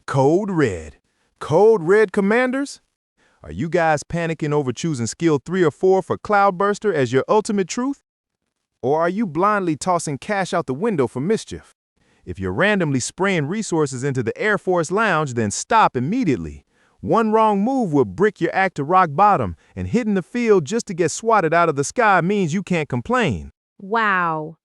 Code Red. Code Red Commanders? Are you guys panicking over choosing skill 3 or 4 for Cloudburster as your ultimate truth? Or are you blindly tossing cash out the window for Mischief? If you're randomly spraying resources into the Air Force Lounge, then stop immediately. One wrong move will brick your act to rock bottom, and hitting the field just to get swatted out of the sky means you can't complain. Wow.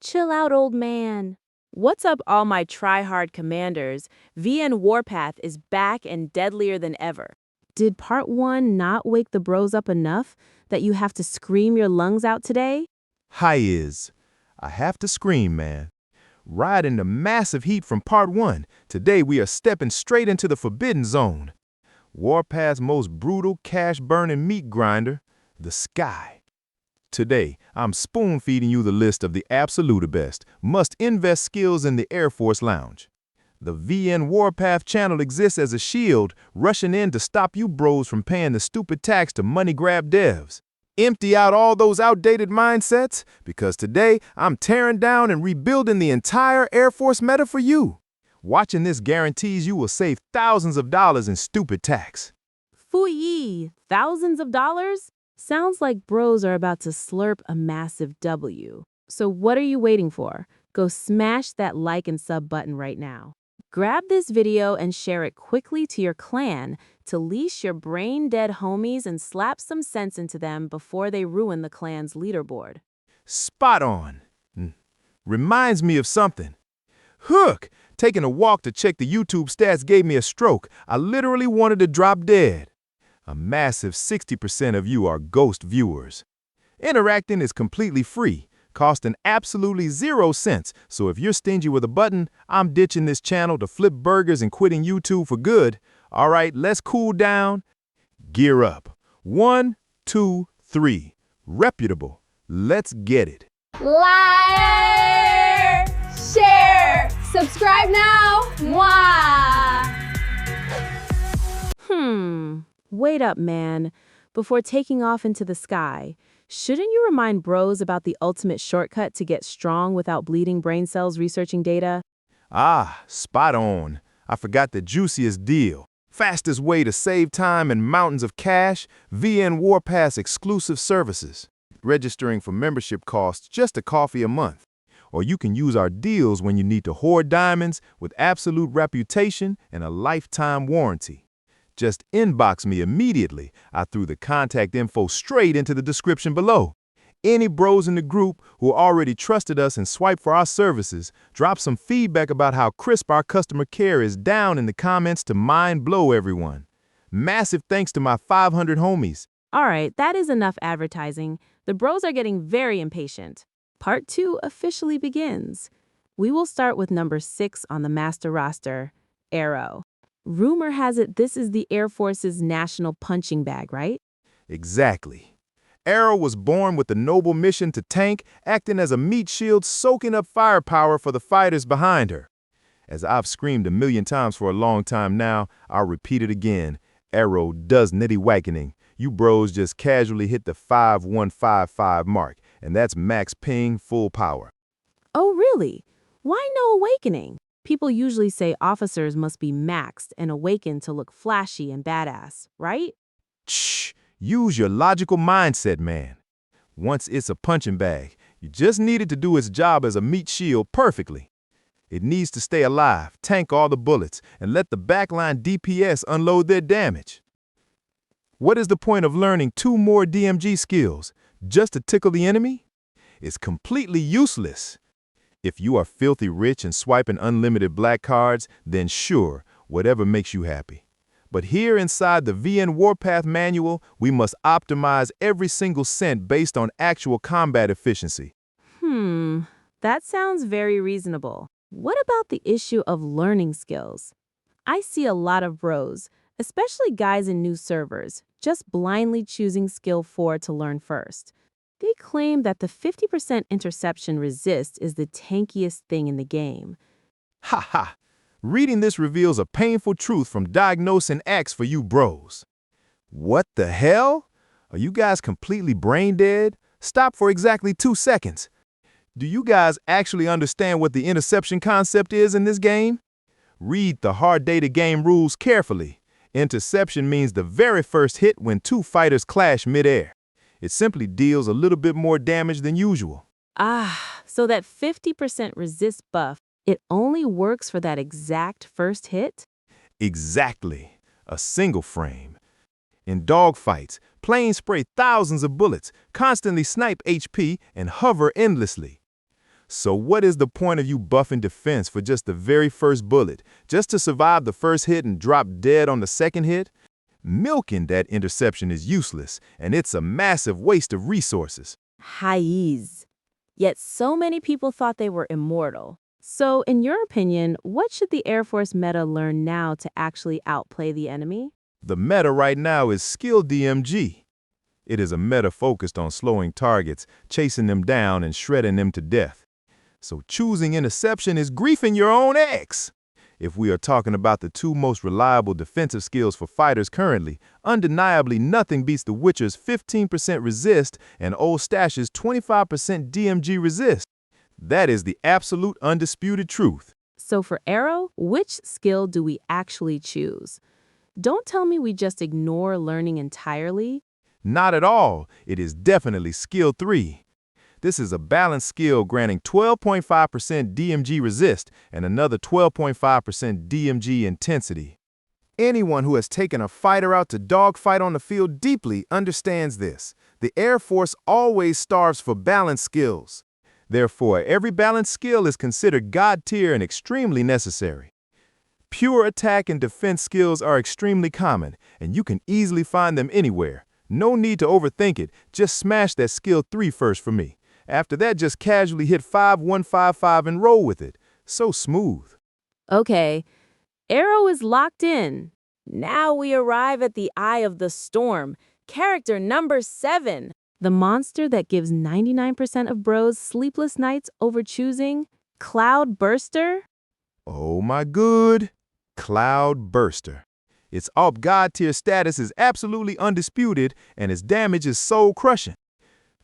Chill out, old man. What's up, all my try-hard commanders? VN Warpath is back and deadlier than ever. Did part 1 not wake the bros up enough that you have to scream your lungs out today? Hi is. I have to scream, man. Riding the massive heat from part 1, today we are stepping straight into the forbidden zone. Warpath's most brutal, cash-burning meat grinder, the sky. Today, I'm spoon-feeding you the list of the absolute best, must-invest skills in the Air Force Lounge. The VN Warpath channel exists as a shield, rushing in to stop you bros from paying the stupid tax to money-grab devs. Empty out all those outdated mindsets, because today, I'm tearing down and rebuilding the entire Air Force meta for you. Watching this guarantees you will save thousands of dollars in stupid tax. Phooey, thousands of dollars? Sounds like bros are about to slurp a massive W. So what are you waiting for? Go smash that like and sub button right now. Grab this video and share it quickly to your clan to leash your brain-dead homies and slap some sense into them before they ruin the clan's leaderboard. Spot on. Reminds me of something. Hook! Taking a walk to check the YouTube stats gave me a stroke. I literally wanted to drop dead. A massive 60% of you are ghost viewers. Interacting is completely free, costing absolutely 0 cents, so if you're stingy with a button, I'm ditching this channel to flip burgers and quitting YouTube for good. All right, let's cool down. Gear up. 1, 2, 3. Reputable. Let's get it. Like, share, subscribe now. Mwah! Wait up, man. Before taking off into the sky, shouldn't you remind bros about the ultimate shortcut to get strong without bleeding brain cells researching data? Ah, spot on. I forgot the juiciest deal. Fastest way to save time and mountains of cash, VN Warpath exclusive services. Registering for membership costs just a coffee a month. Or you can use our deals when you need to hoard diamonds with absolute reputation and a lifetime warranty. Just inbox me immediately. I threw the contact info straight into the description below. Any bros in the group who already trusted us and swiped for our services, drop some feedback about how crisp our customer care is down in the comments to mind blow everyone. Massive thanks to my 500 homies. All right, that is enough advertising. The bros are getting very impatient. Part 2 officially begins. We will start with number 6 on the master roster, Arrow. Rumor has it this is the Air Force's national punching bag, right? Exactly. Arrow was born with the noble mission to tank, acting as a meat shield soaking up firepower for the fighters behind her. As I've screamed a million times for a long time now, I'll repeat it again. Arrow does nitty-whackening. You bros just casually hit the 5155 mark, and that's max ping, full power. Oh, really? Why no awakening? People usually say officers must be maxed and awakened to look flashy and badass, right? Shh! Use your logical mindset, man. Once it's a punching bag, you just need it to do its job as a meat shield perfectly. It needs to stay alive, tank all the bullets, and let the backline DPS unload their damage. What is the point of learning 2 more DMG skills just to tickle the enemy? It's completely useless. If you are filthy rich and swiping unlimited black cards, then sure, whatever makes you happy. But here inside the VN Warpath manual, we must optimize every single cent based on actual combat efficiency. That sounds very reasonable. What about the issue of learning skills? I see a lot of bros, especially guys in new servers, just blindly choosing skill 4 to learn first. They claim that the 50% interception resist is the tankiest thing in the game. Ha ha! Reading this reveals a painful truth from Diagnosing X for you bros. What the hell? Are you guys completely brain dead? Stop for exactly 2 seconds. Do you guys actually understand what the interception concept is in this game? Read the hard data game rules carefully. Interception means the very first hit when two fighters clash midair. It simply deals a little bit more damage than usual. Ah, so that 50% resist buff, it only works for that exact first hit? Exactly. A single frame. In dogfights, planes spray thousands of bullets, constantly snipe HP, and hover endlessly. So what is the point of you buffing defense for just the very first bullet, just to survive the first hit and drop dead on the second hit? Milking that interception is useless, and it's a massive waste of resources. Highs. Yet so many people thought they were immortal. So, in your opinion, what should the Air Force meta learn now to actually outplay the enemy? The meta right now is skill DMG. It is a meta focused on slowing targets, chasing them down, and shredding them to death. So choosing interception is griefing your own ex. If we are talking about the two most reliable defensive skills for fighters currently, undeniably nothing beats the Witcher's 15% resist and Old Stash's 25% DMG resist. That is the absolute undisputed truth. So for Arrow, which skill do we actually choose? Don't tell me we just ignore learning entirely. Not at all. It is definitely skill 3. This is a balanced skill granting 12.5% DMG resist and another 12.5% DMG intensity. Anyone who has taken a fighter out to dogfight on the field deeply understands this. The Air Force always starves for balanced skills. Therefore, every balanced skill is considered God tier and extremely necessary. Pure attack and defense skills are extremely common, and you can easily find them anywhere. No need to overthink it, just smash that skill 3 first for me. After that, just casually hit 5-1-5-5 and roll with it. So smooth. Okay, Arrow is locked in. Now we arrive at the Eye of the Storm, character number 7. The monster that gives 99% of bros sleepless nights over choosing Cloud Burster? Oh my good. Cloud Burster. Its AWP God tier status is absolutely undisputed, and its damage is soul-crushing.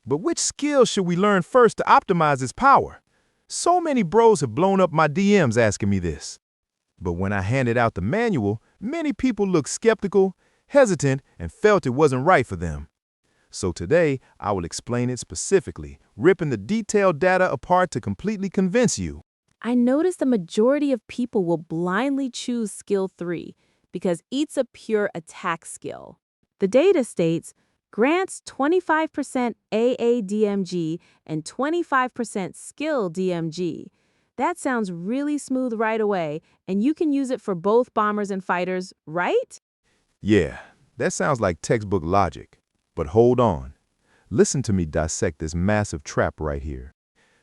But which skill should we learn first to optimize its power? So many bros have blown up my DMs asking me this. But when I handed out the manual, many people looked skeptical, hesitant, and felt it wasn't right for them. So today, I will explain it specifically, ripping the detailed data apart to completely convince you. I noticed the majority of people will blindly choose skill 3 because it's a pure attack skill. The data states, grants 25% AA DMG and 25% skill DMG. That sounds really smooth right away, and you can use it for both bombers and fighters, right? Yeah, that sounds like textbook logic. But hold on. Listen to me dissect this massive trap right here.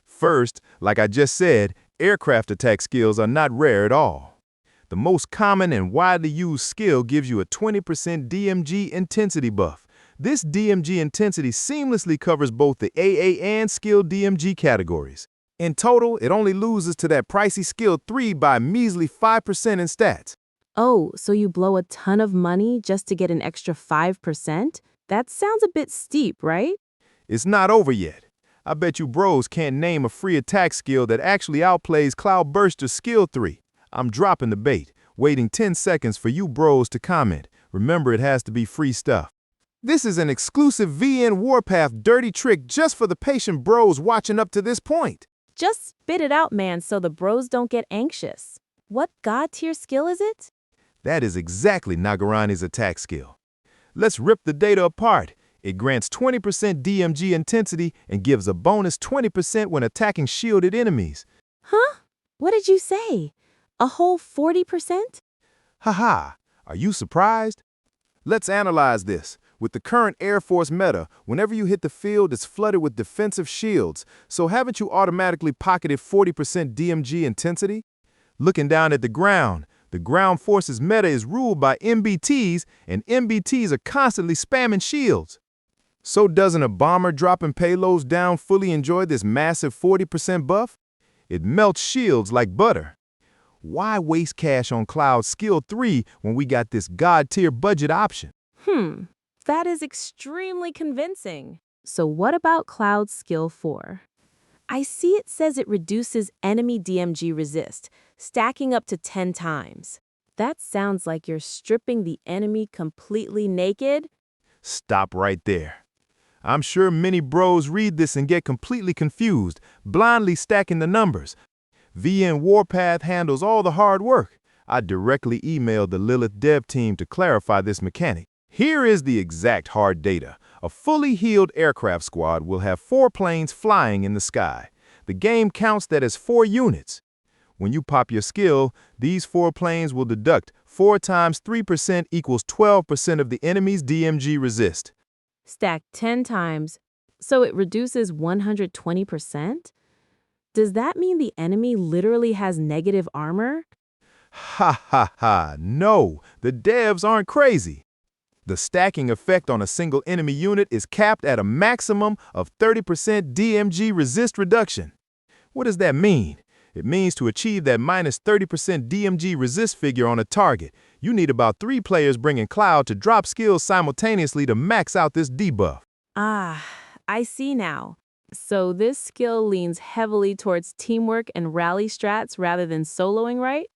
First, like I just said, aircraft attack skills are not rare at all. The most common and widely used skill gives you a 20% DMG intensity buff. This DMG intensity seamlessly covers both the AA and skill DMG categories. In total, it only loses to that pricey skill 3 by a measly 5% in stats. Oh, so you blow a ton of money just to get an extra 5%? That sounds a bit steep, right? It's not over yet. I bet you bros can't name a free attack skill that actually outplays Cloud Burster's skill 3. I'm dropping the bait, waiting 10 seconds for you bros to comment. Remember, it has to be free stuff. This is an exclusive VN Warpath dirty trick just for the patient bros watching up to this point. Just spit it out, man, so the bros don't get anxious. What god tier skill is it? That is exactly Nagarani's attack skill. Let's rip the data apart. It grants 20% DMG intensity and gives a bonus 20% when attacking shielded enemies. Huh? What did you say? A whole 40%? Haha, are you surprised? Let's analyze this. With the current Air Force meta, whenever you hit the field, it's flooded with defensive shields. So haven't you automatically pocketed 40% DMG intensity? Looking down at the ground forces meta is ruled by MBTs, and MBTs are constantly spamming shields. So doesn't a bomber dropping payloads down fully enjoy this massive 40% buff? It melts shields like butter. Why waste cash on Cloud Skill 3 when we got this god-tier budget option? That is extremely convincing. So what about Cloud Skill 4? I see it says it reduces enemy DMG resist, stacking up to 10 times. That sounds like you're stripping the enemy completely naked. Stop right there. I'm sure many bros read this and get completely confused, blindly stacking the numbers. VN Warpath handles all the hard work. I directly emailed the Lilith dev team to clarify this mechanic. Here is the exact hard data. A fully healed aircraft squad will have 4 planes flying in the sky. The game counts that as 4 units. When you pop your skill, these 4 planes will deduct 4 times 3% equals 12% of the enemy's DMG resist. Stacked 10 times, so it reduces 120%? Does that mean the enemy literally has negative armor? Ha ha ha, no, the devs aren't crazy. The stacking effect on a single enemy unit is capped at a maximum of 30% DMG resist reduction. What does that mean? It means to achieve that minus 30% DMG resist figure on a target, you need about 3 players bringing Cloud to drop skills simultaneously to max out this debuff. Ah, I see now. So this skill leans heavily towards teamwork and rally strats rather than soloing, right?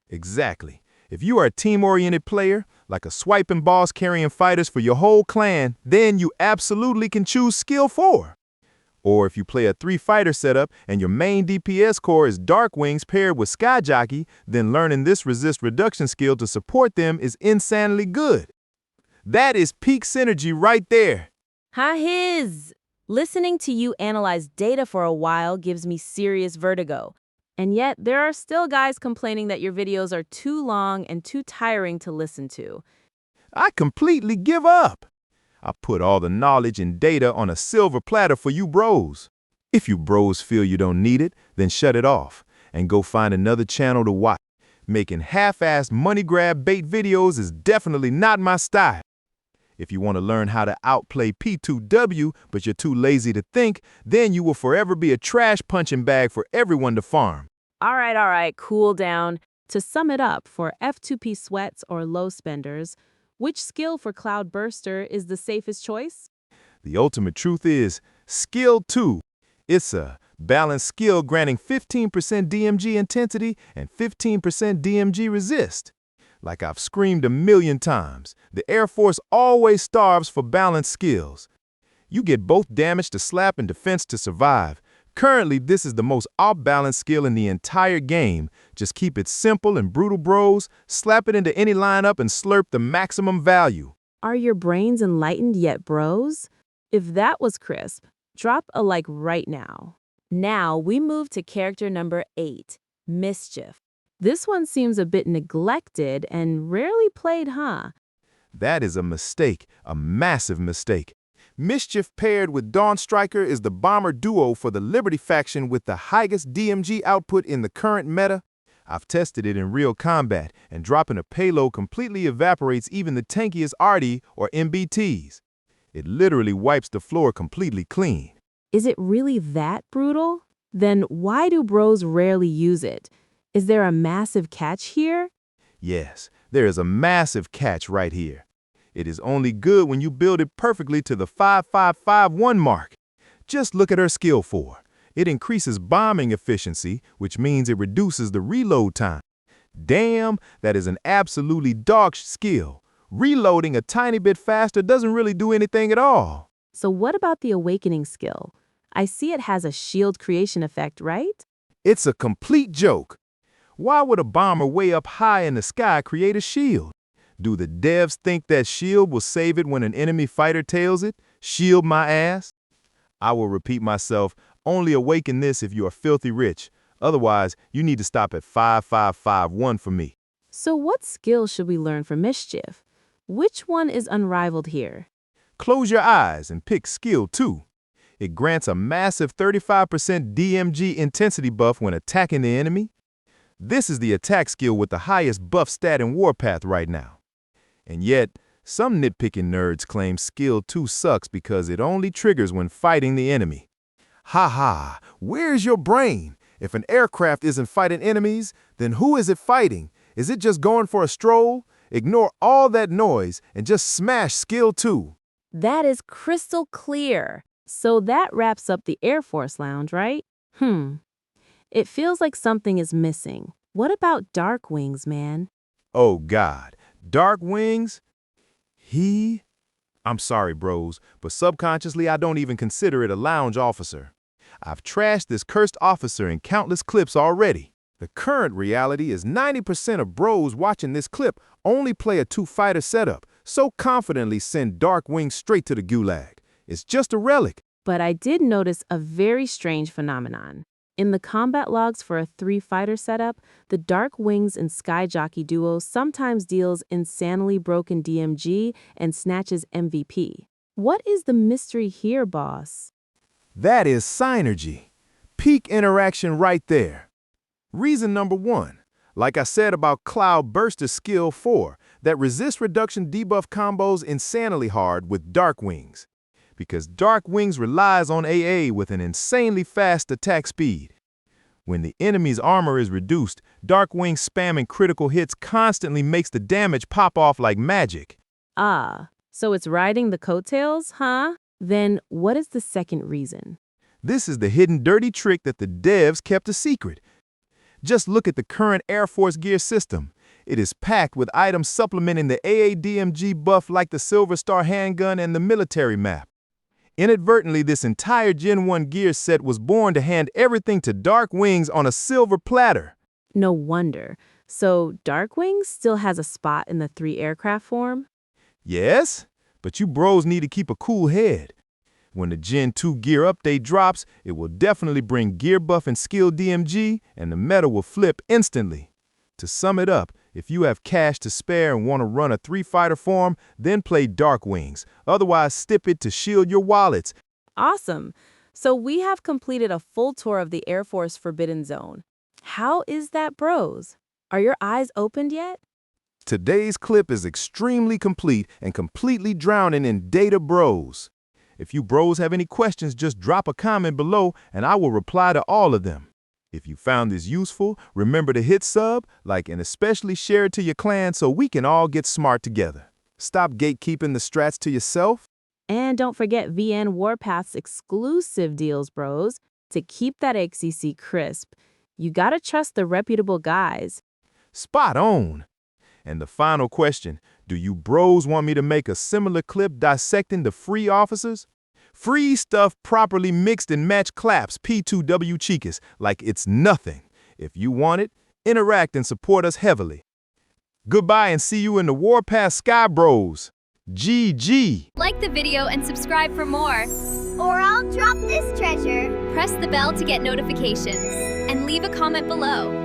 Exactly. If you are a team-oriented player, like a swiping boss carrying fighters for your whole clan, then you absolutely can choose skill 4. Or if you play a 3-fighter setup and your main DPS core is Dark Wings paired with Sky Jockey, then learning this resist reduction skill to support them is insanely good. That is peak synergy right there. Ha-hiz! Listening to you analyze data for a while gives me serious vertigo. And yet, there are still guys complaining that your videos are too long and too tiring to listen to. I completely give up. I put all the knowledge and data on a silver platter for you bros. If you bros feel you don't need it, then shut it off and go find another channel to watch. Making half-assed money grab bait videos is definitely not my style. If you want to learn how to outplay P2W, but you're too lazy to think, then you will forever be a trash punching bag for everyone to farm. All right, cool down. To sum it up, for F2P sweats or low spenders, which skill for Cloud Burster is the safest choice? The ultimate truth is skill 2. It's a balanced skill granting 15% DMG intensity and 15% DMG resist. Like I've screamed a million times, the Air Force always starves for balanced skills. You get both damage to slap and defense to survive. Currently, this is the most off-balance skill in the entire game. Just keep it simple and brutal, bros. Slap it into any lineup and slurp the maximum value. Are your brains enlightened yet, bros? If that was crisp, drop a like right now. Now we move to character number 8, Mischief. This one seems a bit neglected and rarely played, huh? That is a mistake, a massive mistake. Mischief paired with Dawn Striker is the bomber duo for the Liberty faction with the highest DMG output in the current meta. I've tested it in real combat, and dropping a payload completely evaporates even the tankiest RD or MBTs. It literally wipes the floor completely clean. Is it really that brutal? Then why do bros rarely use it? Is there a massive catch here? Yes, there is a massive catch right here. It is only good when you build it perfectly to the 5551 mark. Just look at her skill 4. It increases bombing efficiency, which means it reduces the reload time. Damn, that is an absolutely dog skill. Reloading a tiny bit faster doesn't really do anything at all. So what about the Awakening skill? I see it has a shield creation effect, right? It's a complete joke. Why would a bomber way up high in the sky create a shield? Do the devs think that shield will save it when an enemy fighter tails it? Shield my ass? I will repeat myself, only awaken this if you are filthy rich. Otherwise, you need to stop at 5551 for me. So what skill should we learn from Mischief? Which one is unrivaled here? Close your eyes and pick skill 2. It grants a massive 35% DMG intensity buff when attacking the enemy. This is the attack skill with the highest buff stat in Warpath right now. And yet, some nitpicking nerds claim skill 2 sucks because it only triggers when fighting the enemy. Ha ha, where's your brain? If an aircraft isn't fighting enemies, then who is it fighting? Is it just going for a stroll? Ignore all that noise and just smash skill 2. That is crystal clear. So that wraps up the Air Force Lounge, right? It feels like something is missing. What about Dark Wings, man? Oh, God. Dark Wings? I'm sorry, bros, but subconsciously I don't even consider it a lounge officer. I've trashed this cursed officer in countless clips already. The current reality is 90% of bros watching this clip only play a two-fighter setup, so confidently send Dark Wings straight to the gulag. It's just a relic. But I did notice a very strange phenomenon. In the combat logs for a 3-fighter setup, the Dark Wings and Sky Jockey duo sometimes deals insanely broken DMG and snatches MVP. What is the mystery here, boss? That is synergy. Peak interaction right there. Reason number 1. Like I said about Cloud Burster's skill 4, that resist reduction debuff combos insanely hard with Dark Wings. Because Dark Wings relies on AA with an insanely fast attack speed. When the enemy's armor is reduced, Dark Wings spamming critical hits constantly makes the damage pop off like magic. Ah, so it's riding the coattails, huh? Then what is the second reason? This is the hidden dirty trick that the devs kept a secret. Just look at the current Air Force gear system. It is packed with items supplementing the AA-DMG buff like the Silver Star handgun and the military map. Inadvertently, this entire Gen 1 gear set was born to hand everything to Dark Wings on a silver platter. No wonder. So Dark Wings still has a spot in the 3 aircraft form? Yes, but you bros need to keep a cool head. When the Gen 2 gear update drops, it will definitely bring gear buff and skill DMG, and the meta will flip instantly. To sum it up, if you have cash to spare and want to run a 3-fighter form, then play Dark Wings. Otherwise, stip it to shield your wallets. Awesome. So we have completed a full tour of the Air Force Forbidden Zone. How is that, bros? Are your eyes opened yet? Today's clip is extremely complete and completely drowning in data, bros. If you bros have any questions, just drop a comment below and I will reply to all of them. If you found this useful, remember to hit sub, like, and especially share it to your clan so we can all get smart together. Stop gatekeeping the strats to yourself. And don't forget VN Warpath's exclusive deals, bros. To keep that XCC crisp, you gotta trust the reputable guys. Spot on. And the final question, do you bros want me to make a similar clip dissecting the free officers? Free stuff properly mixed and matched claps P2W Chicas like it's nothing. If you want it, interact and support us heavily. Goodbye and see you in the Warpath Sky Bros. GG. Like the video and subscribe for more. Or I'll drop this treasure. Press the bell to get notifications. And leave a comment below.